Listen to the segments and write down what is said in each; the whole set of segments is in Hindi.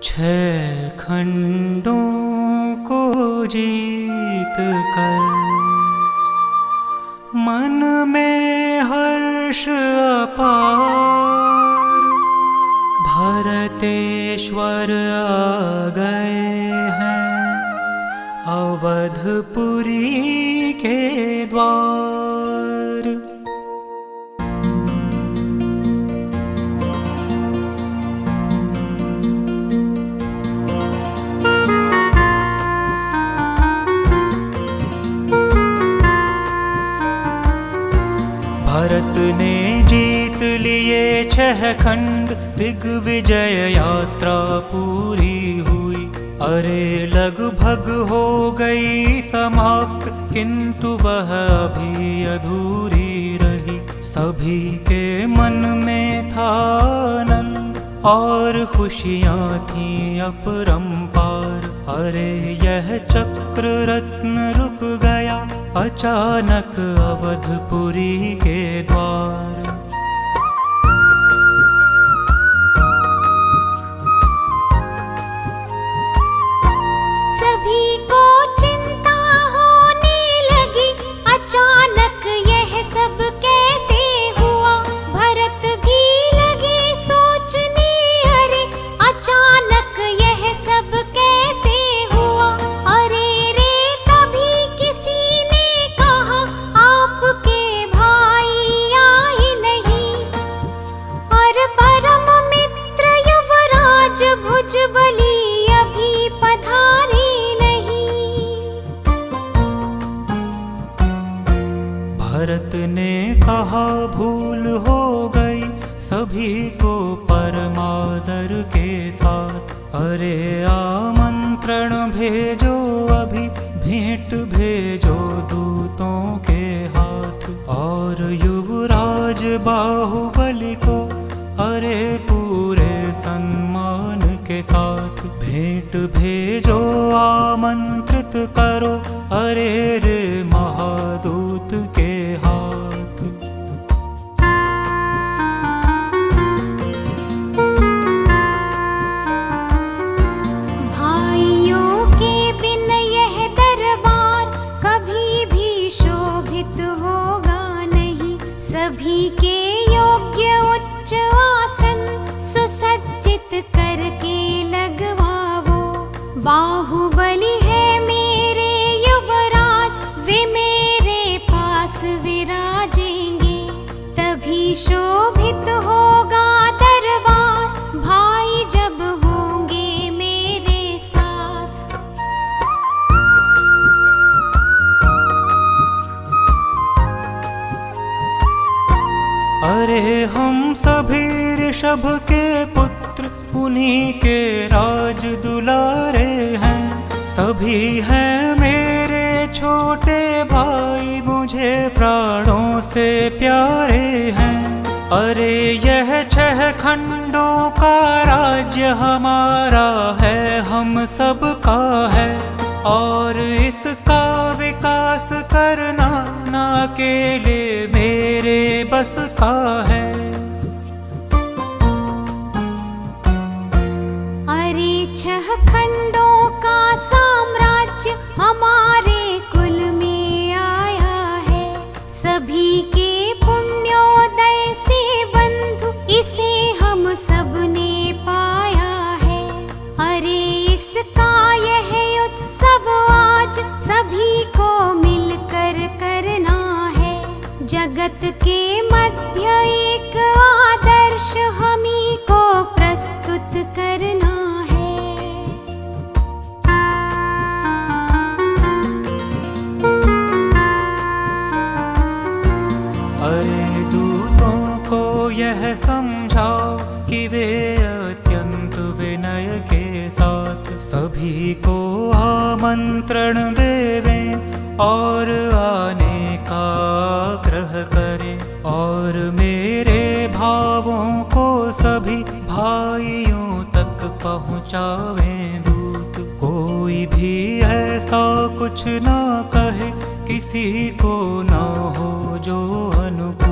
छह खंडों को जीत कर मन में हर्ष अपार भरतेश्वर आ गए हैं अवधपुरी के द्वार। भरत ने जीत लिए छह खंड दिग्विजय यात्रा पूरी हुई। अरे लगभग हो गई समाप्त किंतु वह अभी अधूरी रही। सभी के मन में था आनंद और खुशियाँ थीं अपरंपार। अरे यह चक्र रत्न रुक गया अचानक अवधपुरी के द्वार। सभी को चिंता होने लगी अचानक यह सब कैसे हुआ। भरत भी लगे सोचने अरे अचानक यह सब कैसे हुआ। अरे रे तभी किसी ने कहा आपके भाई आए नहीं और परम मित्र युवराज भुजबली अभी पधारे नहीं। भरत ने कहा भूल हो गई सभी को परमादर के साथ। अरे आमंत्रण भेजो अभी भेंट भेजो दूतों के हाथ। और युवराज बाहुबली को अरे पूरे सम्मान के साथ भेंट भेजो आमंत्रित करो अरे रे महादूत के हाथ। भाइयों के बिन यह दरबार कभी भी शोभित होगा नहीं। सभी के योग्य उच्च आसन सुसज्जित करके लगवाओ। बाहुबली है मेरे युवराज वे मेरे पास विराजेंगे तभी शोभित होगा दरबार भाई जब होंगे मेरे साथ। अरे हम सभी ऋषभ के पुत्र उन्हीं के राज दुलारे हैं। सभी हैं मेरे छोटे भाई मुझे प्राणों से प्यारे हैं। अरे यह छह खंडों का राज्य हमारा है हम सबका है। और इसका विकास करना ना अकेले मेरे बस का है। अरे छह खंडों का साम्राज्य हमारे कुल में आया है। सभी के पुण्योदय से बंधु इसे हम सब ने पाया है। अरे इसका यह उत्सव आज सभी को मिलकर करना है। जगत के मध्य एक आदर्श हमी को प्रस्तुत करना है। अरे दूतों को यह समझाओ कि वे अत्यंत विनय के साथ सभी को आमंत्रण देवें और आने का आग्रह करें। और मेरे भावों को सभी भाइयों तक पहुँचावें दूत। कोई भी ऐसा कुछ ना कहे किसी को ना हो जो अनुकूल।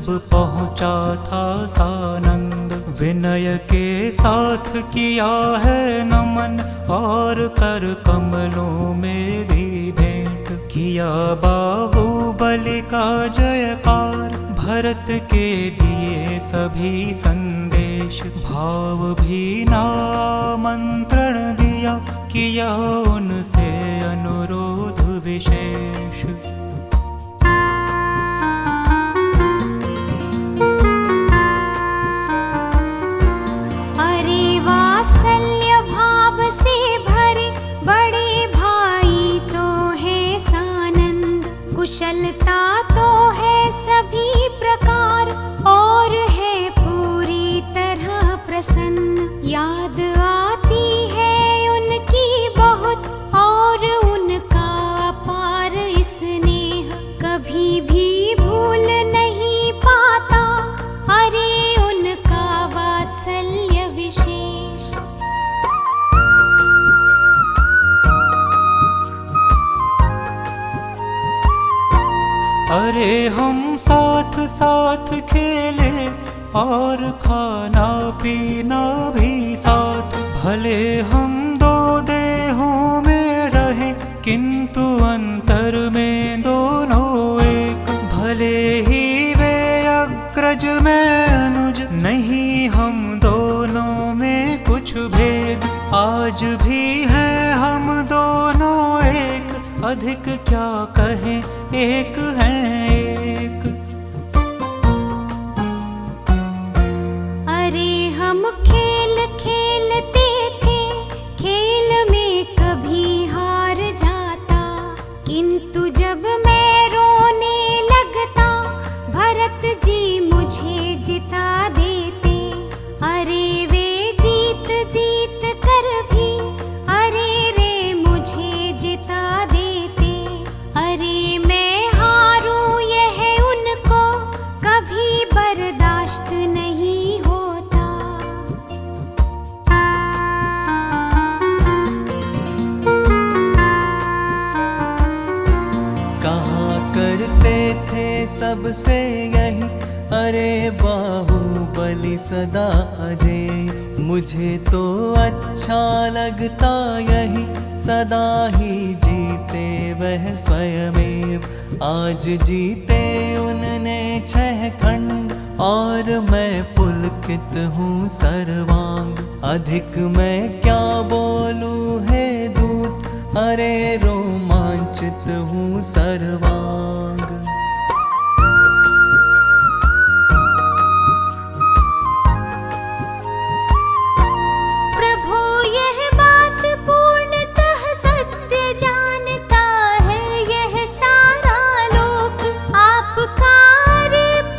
जब पहुँचा था सानंद, विनय के साथ किया है नमन, और कर कमलों में भी भेंट किया बाहुबली का जयकार। भरत के दिए सभी संदेश, भाव भी नामंत्रण दिया, किया उनसे अनुरोध विशेष। अरे वात्सल्य भाव से भरे बड़े भाई तो है सानंद, कुशलता तो है सभी प्रकार, और है पूरी तरह प्रसन्न। याद आती है उनकी बहुत, और उनका अपार स्नेह कभी भी भूल नहीं पाता। अरे उनका वात्सल्य विशेष। अरे हम साथ साथ खेले और खाना पीना भी साथ, भले हम दो देहों में रहे किंतु अंतर में दोनों एक। भले ही वे अग्रज में अनुज, नहीं हम दोनों में कुछ भेद, आज भी है हम दोनों एक, अधिक क्या कहें एक हैं एक। अरे हम खेल खेलते थे, खेल में कभी हार जाता, किंतु जब मैं रोने लगता भरत जी मुझे जिता देते। अरे वे जीत जीत कर भी अरे रे मुझे जिता देते। अरे मैं हारूं यह उनको कभी बर्दाश्त नहीं होता। कहा करते थे सबसे यही, अरे बाहुबली सदा अजय। मुझे तो अच्छा लगता यही, सदा ही जीते वह स्वयमेव। आज जीते उनने 6 खंड, और मैं पुलकित हूँ सर्वांग। अधिक मैं क्या बोलूँ हे दूत, अरे रोमांचित हूँ सर्वांग। प्रभु यह बात पूर्णतः सत्य जानता है यह सारा लोक। आपका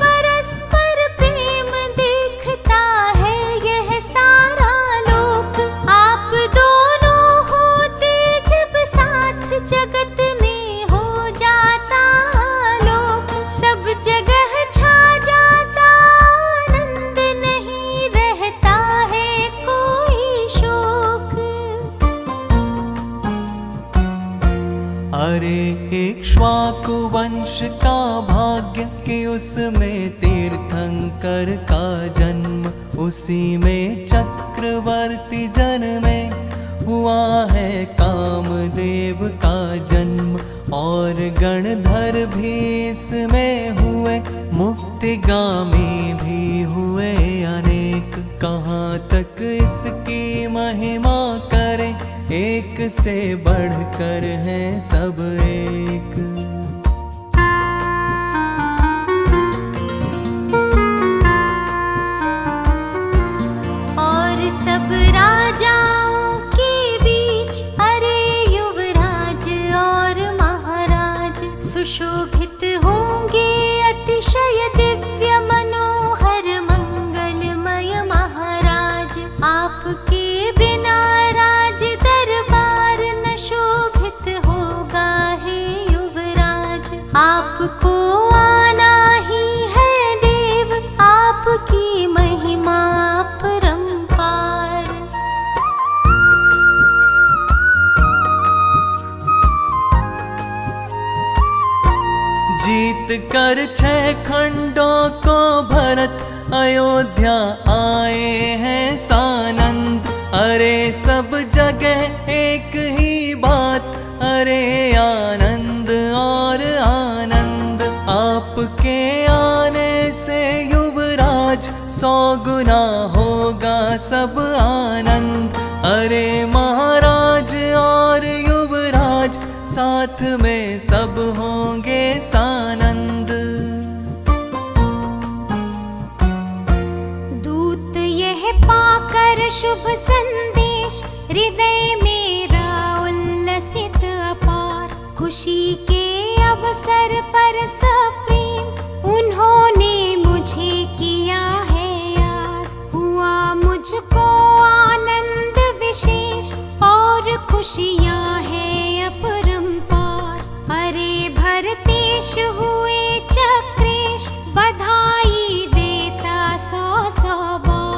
परस्पर प्रेम देखता है यह सारा लोक। आप दोनों होते जब साथ जगत में हो जाता लोक। सब जगह छा जाता आनंद, नहीं रहता है कोई शोक। अरे इक्ष्वाकु वंश का भाग्य कि उसमें तीर्थंकर का जन्म, उसी में चक्रवर्ती जन्मे। हुआ है कामदेव का जन्म, और गणधर भी इसमें हुए, मुक्तिगामी भी हुए अनेक। कहाँ तक इसकी महिमा करें, एक से बढ़कर हैं सब एक। और सब राजाओं के बीच अरे युवराज और महाराज सुशोभित होंगे अतिशय दिव्य मनोहर मंगलमय महाराज। आपके बिना राज दरबार न शोभित होगा हे युवराज। अयोध्या आए हैं सानंद। अरे सब जगह एक ही बात, अरे आनंद और आनंद। आपके आने से युवराज 100 गुना होगा सब आनंद। अरे महाराज और युवराज साथ में सब होंगे सानंद। दूत यह पाकर शुभ संदेश, हृदय मेरा उल्लसित अपार। खुशी के अवसर पर सप्रेम उन्होंने मुझे किया है याद। हुआ मुझको आनंद विशेष और खुशियाँ है अपरंपार। अरे भरतेश हुए चक्रेश, बधाई देता 100 बार।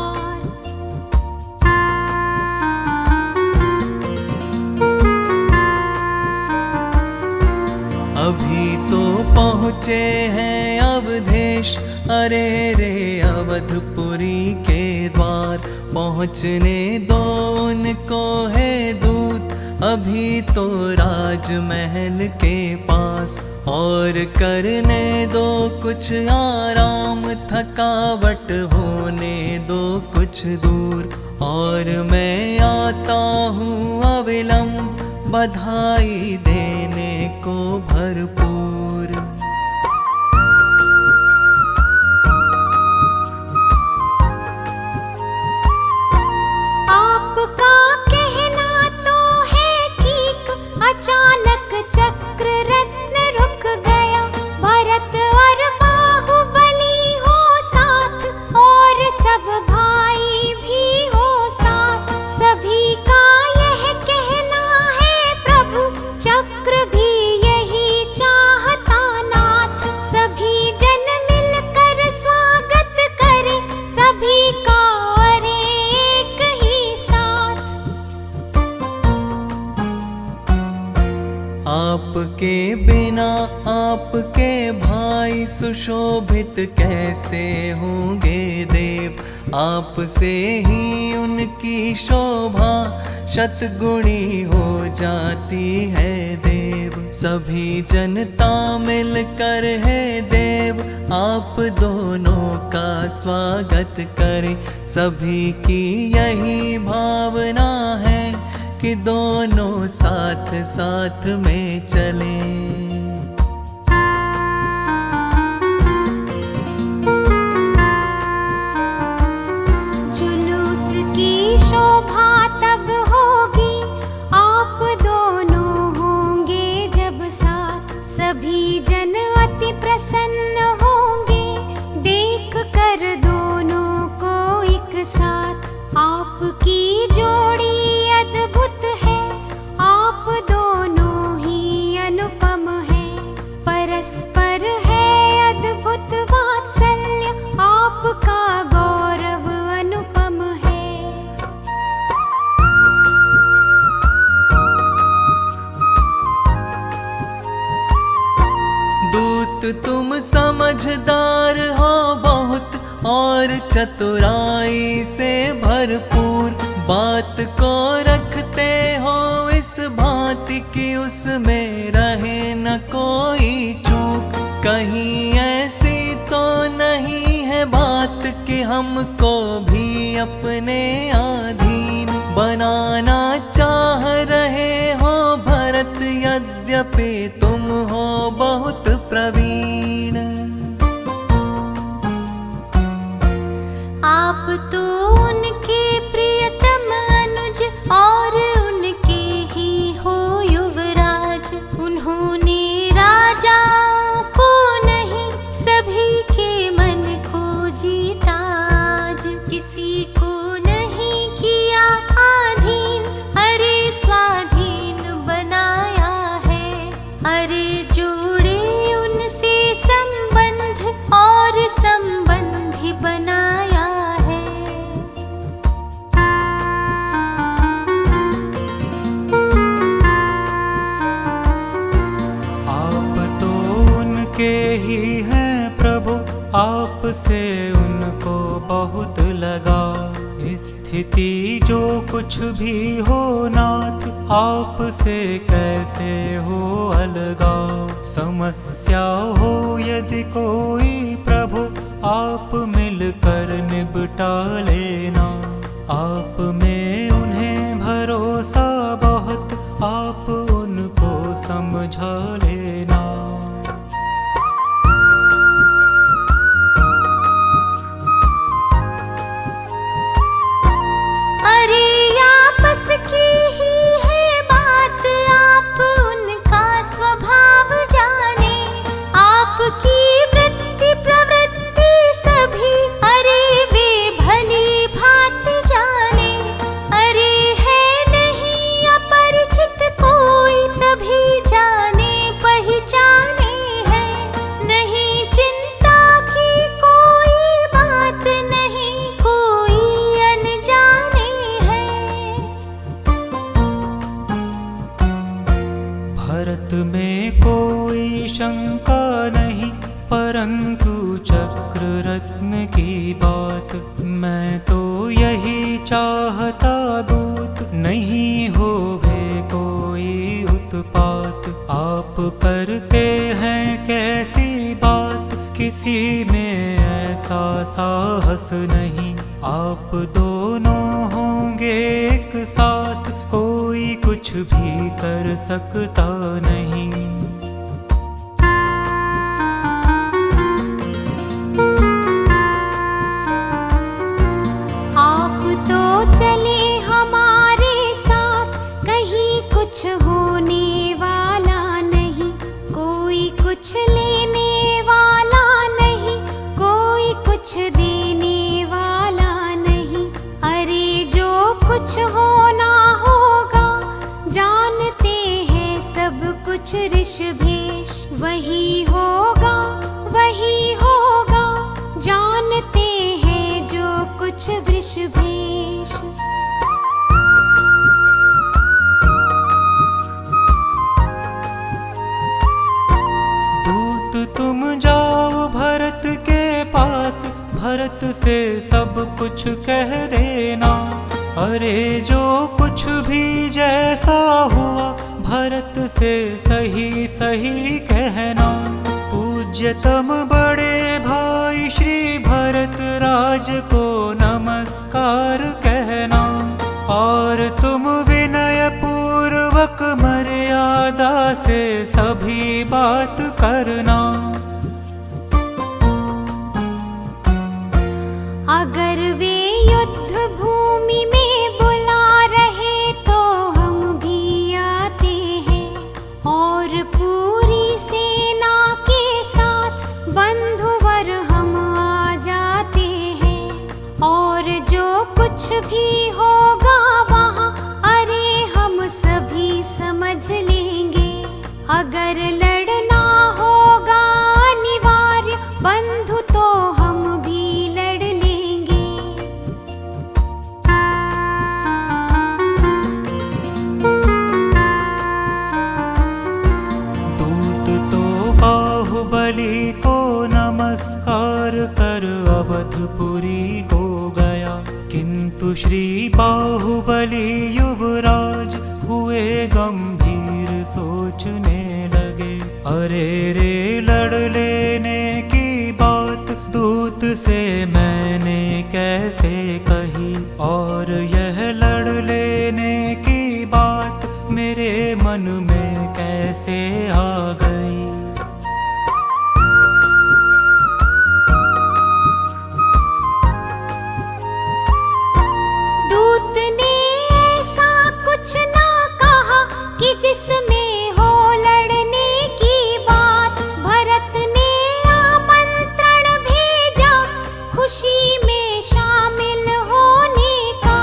अभी तो पहुँचे हैं अवधेश, अरे रे अवधपुरी के द्वार। पहुँचने दो उनको है दूत, अभी तो राजमहल के पास। और करने दो कुछ आराम, थकावट होने दो कुछ दूर। और मैं आता हूँ अविलंब, बधाई देने को भरपूर। आपका कहना तो है ठीक, अचानक चक्र रत्न रुक गया। भरत और बाहुबली हो साथ, और सब भाई भी हो साथ। सभी का यह कहना है प्रभु, चक्र भी यही चाहता नाथ। सभी जन मिलकर स्वागत करे, सभी का अरे एक ही साथ। आपके बिना आपके भाई सुशोभित कैसे होंगे देव। आपसे ही उनकी शोभा शतगुणी हो जाती है देव। सभी जनता मिलकर है देव, आप दोनों का स्वागत करें। सभी की यही भावना है कि दोनों साथ साथ में चलें। जुलूस की शोभा तब होगी, आप दोनों होंगे जब साथ। सभी जन अति प्रसन्न होंगे, देख कर दोनों को एक साथ। आपकी जोड़ी अद्भुत है, आप दोनों ही अनुपम है। परस्पर है अद्भुत वात्सल्य, आपका गौरव अनुपम है। दूत तुम समझदार हो बहुत, और चतुराई से भरपूर। बात को रखते हो इस भांति कि उसमें रहे न कोई चूक। कहीं ऐसी तो नहीं है बात कि हमको भी अपने अधीन बनाना चाह रहे हो भरत। यद्यपि तुम हो बहुत प्रवीण, आप तो उनके प्रियतम अनुज और उनके ही हो युवराज। उन्होंने राजाओं को नहीं, सभी के मन को जीता आज। किसी को नहीं किया आधीन, अरे स्वाधीन बनाया है। अरे जोड़े उनसे संबंध और संबंधी बनाया है। उनको बहुत लगा। स्थिति जो कुछ भी हो नाथ, आपसे कैसे हो अलगा। समस्या हो यदि कोई प्रभु, आप मिलकर निपटा लेना। आप में उन्हें भरोसा बहुत, आप उनको समझा लेना। अरे आपस की ही है बात, आप उनका स्वभाव जाने। आपकी वृत्ति प्रवृत्ति सभी, अरे वे भली भांति जाने। अरे है नहीं अपरिचित कोई, सभी जाने पहचाने हैं। नहीं चिंता की कोई बात, नहीं कोई अनजाने हैं। भरत में कोई शंका नहीं, परंतु चक्र रत्न की बात। मैं तो यही चाहता दूत, नहीं होवे कोई उत्पात। आप करते हैं कैसी बात, किसी में ऐसा साहस नहीं। आप दोनों होंगे एक साथ, कोई कुछ भी कर सकता नहीं। आप तो चले हमारे साथ, कहीं कुछ होने वाला नहीं। कोई कुछ लेने वाला नहीं, कोई कुछ देने वाला नहीं। अरे जो कुछ होना होगा, जानते हैं सब कुछ ऋषभेश। वही होगा, वही होगा, जानते हैं जो कुछ वृषभेश। दूत तुम जाओ भरत के पास, भरत से सब कुछ कह देना। अरे जो कुछ भी जैसा हुआ, भरत से सही सही कहना। पूज्यतम बड़े भाई श्री भरत राज को नमस्कार कहना। और तुम विनय पूर्वक मर्यादा से सभी बात करना। अगर वे युद्ध भूमि में बुला रहे तो हम भी आते हैं। और पूरी सेना के साथ बंधुवर हम आ जाते हैं। और जो कुछ भी होगा वहाँ, अरे हम सभी समझ लेंगे। अगर लड़ना होगा अनिवार्य बंधु, तो हम भी लड़ लेंगे। दूत तो बाहुबली को नमस्कार कर अवधपुरी को गया। किंतु श्री बाहुबली युवराज हुए गंभीर, सोचने लगे। अरे रे लड़ लेने की बात, दूत से मैंने कैसे कही। और यह लड़ लेने की बात मेरे मन में कैसे आ गई। दूत ने ऐसा कुछ ना कहा कि जिसमें हो लड़ने की बात। भरत ने आमंत्रण भेजा खुशी में शामिल होने का।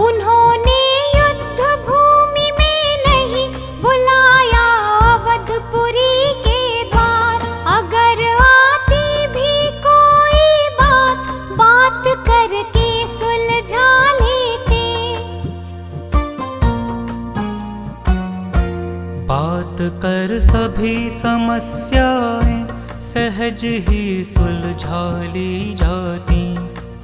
उन्होंने युद्ध भूमि में नहीं बुलाया अवधपुरी के द्वार। अगर आती भी कोई बात, बात करके सुलझा लेते। बात कर सभी समस्याएं सहज ही सुलझा ली जाती।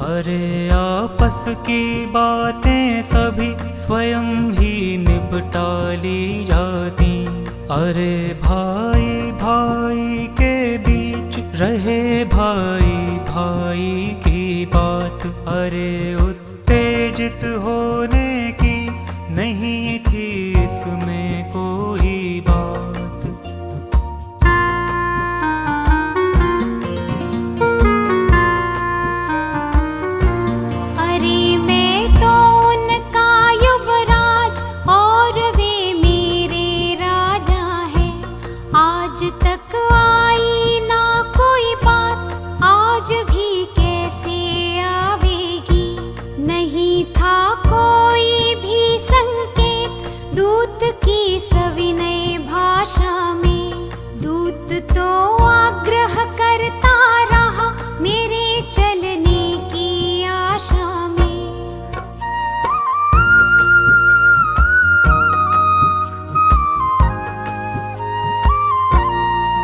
अरे आपस की बातें सभी स्वयं ही निपटा ली जाती। अरे भाई भाई के बीच रहे भाई भाई की बात। अरे उत्तेजित होने की नहीं थी इसमें कोई बात। अरे मैं तो उनका युवराज और वे मेरे राजा हैं। आज तक आई ना कोई बात, आज भी कैसे आवेगी। नहीं था कोई भी संकेत दूत की सविनय भाषा में। दूत तो आग्रह करता रहा मेरे चलने की आशा में।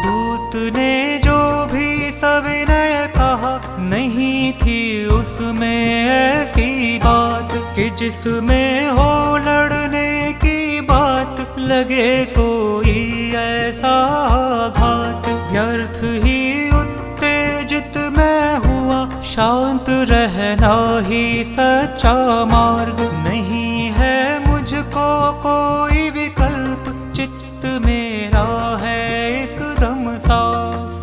दूत ने जो भी सविनय कहा नहीं थी उसमें ऐसी बात कि जिसमें हो लड़ने की बात। लगे कोई ऐसा आघात व्यर्थ ही उत्तेजित मैं हुआ। शांत रहना ही सच्चा मार्ग, नहीं है मुझको कोई विकल्प। चित्त मेरा है एकदम साफ।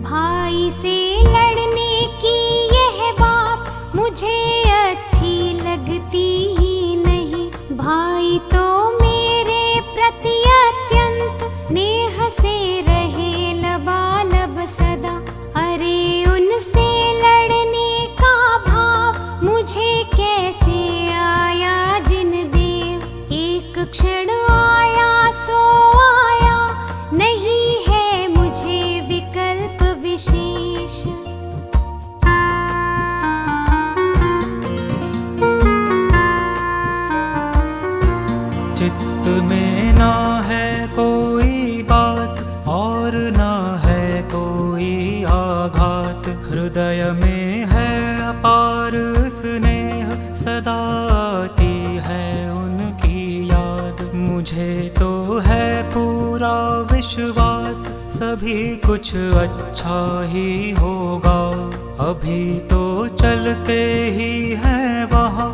भाई से लड़ने की यह बात मुझे अच्छी लगती ही नहीं। भाई तो मेरे प्रति अत्यंत नेह से रहे लबालब सदा। अरे उनसे लड़ने का भाव मुझे कैसे आया जिन देव। एक क्षण आया सो आया, नहीं है मुझे विकल्प विशेष। चित्त में ना है कोई बात और ना है कोई आघात। हृदय में है अपार स्नेह, सदा आती है उनकी याद। मुझे तो है पूरा विश्वास सभी कुछ अच्छा ही होगा। अभी तो चलते ही हैं वहाँ